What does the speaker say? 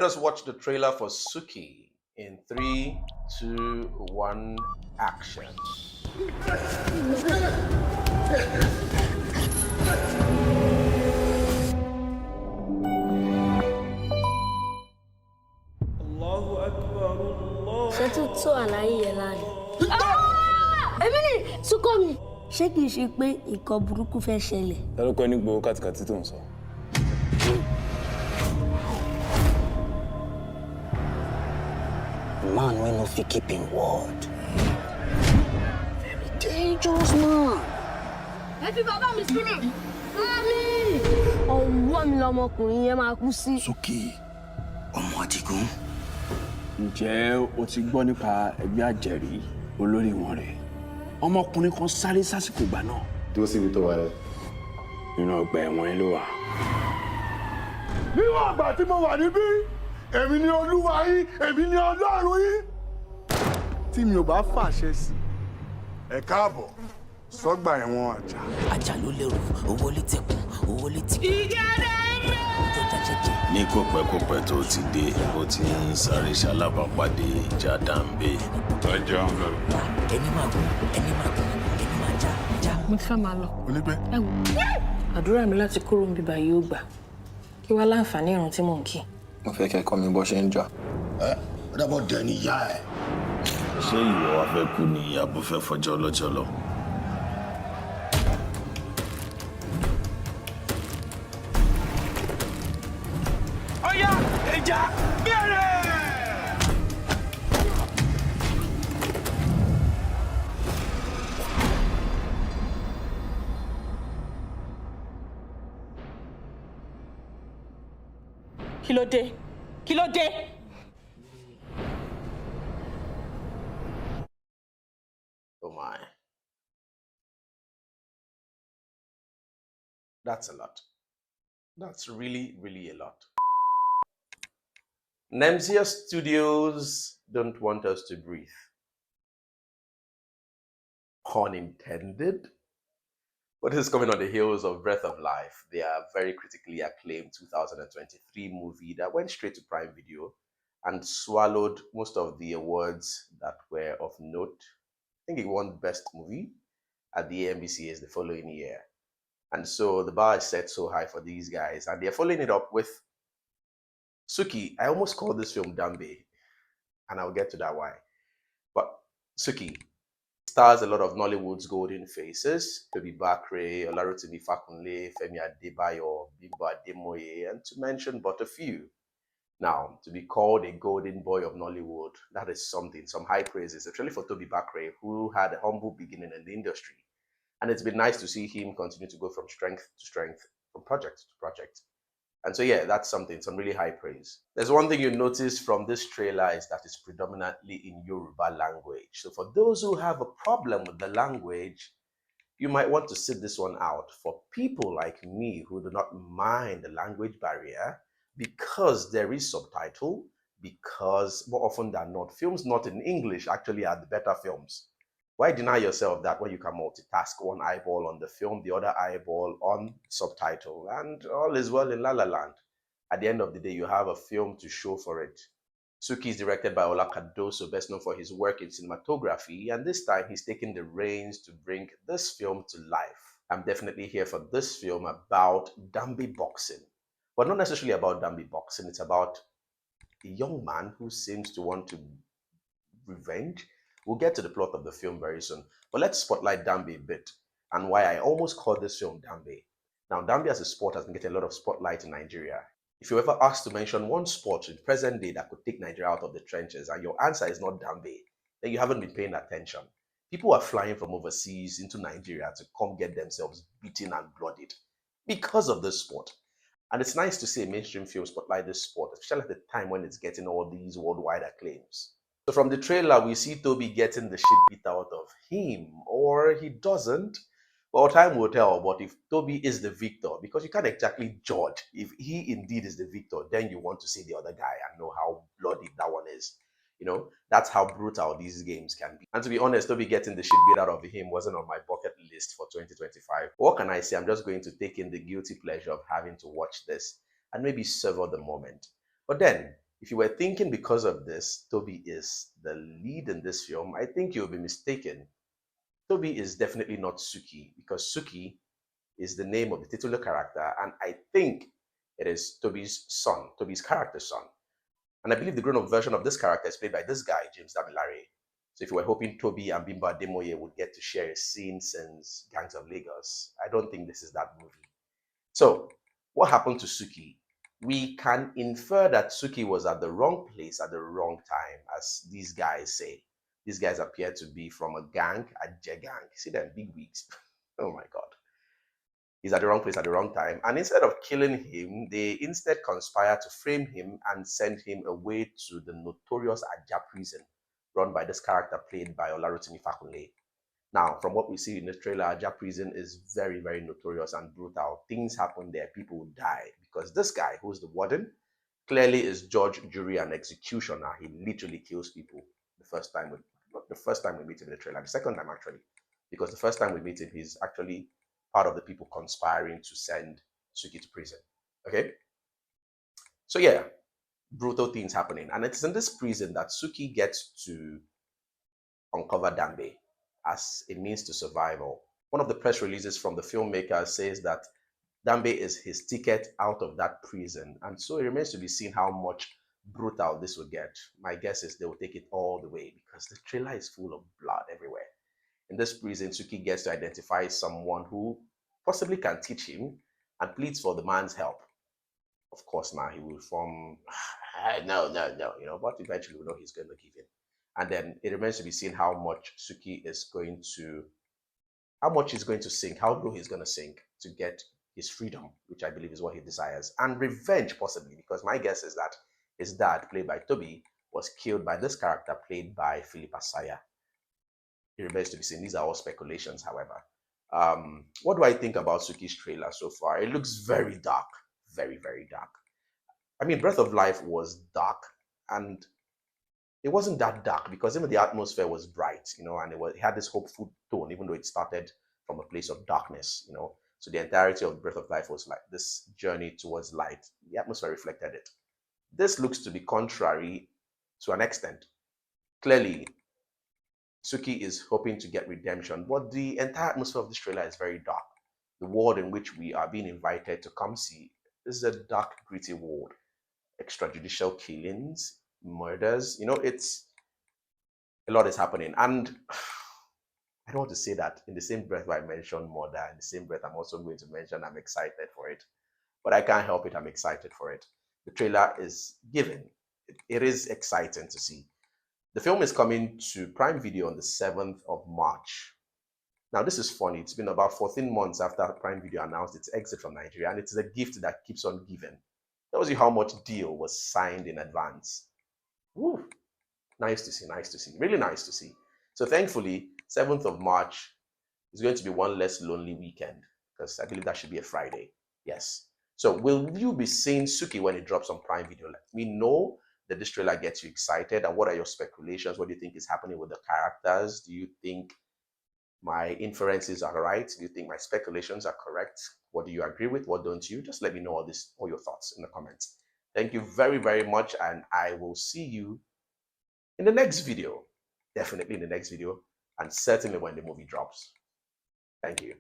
us watch the trailer for Suki in 3, 2, 1, action. Allahu Akbar, Allah. Ṣé tún tó àlàyé yẹn lánàá? Èmi ni Súnkànmí. Ṣé kìí ṣe pé nǹkan burúkú fẹ́ ṣẹlẹ̀? Dárúkọ ní gbogbo kàtìkàtì tó ń sọ. Man wey no fit keep him word. Very dangerous man. Ẹ fi bàbá mi sílẹ̀. Mami! Ọwọ́ mi lọmọkùnrin yẹn máa kú sí. Suki, ọmọ Adigun. Ǹjẹ́ o ti gbọ́ nípa ẹgbẹ́ àjẹrí olórí wọn rẹ̀? Ọmọkùnrin kan sáré sásìkò ìgbà náà. Dúró síbi tó wà rẹ̀. Nínú ọgbà ẹ̀wọ̀n ló wà. Níwọ̀n àgbà tí mo wà níbí, èmi ni Olúwa yín, èmi ni Ọlọ́run yín. Tí mi ò bá fàṣẹ sí, ẹ káàbọ̀ sọ́gbà ẹ̀wọ̀n àjà. Ajá ló lérò, owó létí kún, owó létí kún. Ní kòpẹ́kòpẹ́ tó ti dé, ó ti ń sáré ṣalábàápàdé ìjà Dambe. Ọjọ́ ń lọ. Ẹni máa gún, ẹni máa gún, ẹni máa já, já. Mo ti fẹ́ máa lọ. Onígbẹ́. Ẹ wò. Àdúrà mi láti kúrò níbí báyìí ó gbà. Kí wá láǹfààní ìrun tí mò ń kí. Mo fẹ́ kẹ́ kọ́ mi bó ṣe ń jà. Ó dábọ̀ dẹ̀ ní ìyá ẹ̀. Ṣé ìwọ wá fẹ́ kú ní àbò fẹ́ fọjọ́ ọlọ́jọ́ lọ? Ọ̀yá, ìjà bẹ̀rẹ̀! Kí ló dé? Kí ló dé? Oh my. That's a lot. That's really, really a lot. Nemsia Studios don't want us to breathe. Pun intended. What is coming on the heels of Breath of Life? Their very critically acclaimed 2023 movie that went straight to Prime Video and swallowed most of the awards that were of note. I think it won Best Movie at the AMVCAs the following year. And so the bar is set so high for these guys. And they're following it up with Suki. I almost called this film Dambe. And I'll get to that why. But Suki stars a lot of Nollywood's golden faces. Tobi Bakre, Olarotimi Fakunle, Femi Adebayo, Bimbo Ademoye, and to mention but a few. Now, to be called a golden boy of Nollywood, that is something, some high praises, especially for Tobi Bakre, who had a humble beginning in the industry. And it's been nice to see him continue to go from strength to strength, from project to project. And so, yeah, that's something, some really high praise. There's one thing you notice from this trailer is that it's predominantly in Yoruba language. So for those who have a problem with the language, you might want to sit this one out. For people like me who do not mind the language barrier, because there is subtitle, because more often than not, films not in English actually are the better films. Why deny yourself that when you can multitask, one eyeball on the film, the other eyeball on subtitle, and all is well in La La Land? At the end of the day, you have a film to show for it. Suki is directed by Ola Cardoso, best known for his work in cinematography, and this time he's taking the reins to bring this film to life. I'm definitely here for this film about Dambe boxing, but not necessarily about Dambe boxing. It's about a young man who seems to want to revenge. We'll get to the plot of the film very soon, but let's spotlight Dambe a bit and why I almost called this film Dambe. Now, Dambe as a sport has been getting a lot of spotlight in Nigeria. If you're ever asked to mention one sport in present day that could take Nigeria out of the trenches and your answer is not Dambe, then you haven't been paying attention. People are flying from overseas into Nigeria to come get themselves beaten and bloodied because of this sport. And it's nice to see a mainstream film spotlight this sport, especially at the time when it's getting all these worldwide acclaims. So from the trailer, we see Toby getting the shit beat out of him, or he doesn't. Well, time will tell, but if Toby is the victor, because you can't exactly judge, if he indeed is the victor, then you want to see the other guy and know how bloody that one is. You know, that's how brutal these games can be. And to be honest, Toby getting the shit beat out of him wasn't on my bucket list for 2025. What can I say? I'm just going to take in the guilty pleasure of having to watch this and maybe savor the moment. But then, If you were thinking because of this, Tobi is the lead in this film, I think you'll be mistaken. Tobi is definitely not Suki, because Suki is the name of the titular character, and I think it is Tobi's son, Tobi's character's son. And I believe the grown-up version of this character is played by this guy, James Damilare. So if you were hoping Tobi and Bimbo Ademoye would get to share a scene since Gangs of Lagos, I don't think this is that movie. So what happened to Suki? We can infer that Suki was at the wrong place at the wrong time, as these guys say. These guys appear to be from a gang, a J gang. See them big wigs. Oh my God. He's at the wrong place at the wrong time. And instead of killing him, they instead conspire to frame him and send him away to the notorious Aja prison, run by this character played by Olarotimi Fakunle. Now, from what we see in the trailer, Aja prison is very, very notorious and brutal. Things happen there, people die, because this guy, who's the warden, clearly is judge, jury, and executioner. He literally kills people the first time we meet him in the trailer, the second time actually, because the first time we meet him, he's actually part of the people conspiring to send Suki to prison. Okay? So yeah, brutal things happening. And it's in this prison that Suki gets to uncover Dambe as a means to survival. One of the press releases from the filmmaker says that Dambe is his ticket out of that prison. And so it remains to be seen how much brutal this will get. My guess is they will take it all the way, because the trailer is full of blood everywhere. In this prison, Suki gets to identify someone who possibly can teach him and pleads for the man's help. Of course, now he will form, no, but eventually we know he's going to give in. And then it remains to be seen how much Suki is going to, how much he's going to sink, how low he's going to sink to get his freedom, which I believe is what he desires, and revenge possibly, because my guess is that his dad, played by Tobi, was killed by this character played by Philip Asaya. It remains to be seen. These are all speculations, however. What do I think about Suki's trailer so far? It looks very dark, very, very dark. I mean, Breath of Life was dark, and it wasn't that dark because even the atmosphere was bright, and it had this hopeful tone, even though it started from a place of darkness, So the entirety of Breath of Life was like this journey towards light. The atmosphere reflected it. This looks to be contrary to an extent. Clearly, Suki is hoping to get redemption, but the entire atmosphere of this trailer is very dark. The world in which we are being invited to come see is a dark, gritty world. Extrajudicial killings, murders, it's a lot is happening. And I don't want to say that in the same breath where I mentioned murder, in the same breath I'm also going to mention I'm excited for it. But I can't help it, I'm excited for it. The trailer is given. It is exciting to see. The film is coming to Prime Video on the 7th of March. Now, this is funny. It's been about 14 months after Prime Video announced its exit from Nigeria, and it's a gift that keeps on giving. Tells you how much deal was signed in advance. Woo. Nice to see, nice to see. Really nice to see. So thankfully, 7th of March is going to be one less lonely weekend, because I believe that should be a Friday. Yes. So will you be seeing Suki when it drops on Prime Video? Let me know. That this trailer gets you excited, and what are your speculations? What do you think is happening with the characters? Do you think my inferences are right? Do you think my speculations are correct? What do you agree with? What don't you? Just let me know all your thoughts in the comments. Thank you very, very much, and I will see you in the next video. Definitely in the next video, and certainly when the movie drops. Thank you.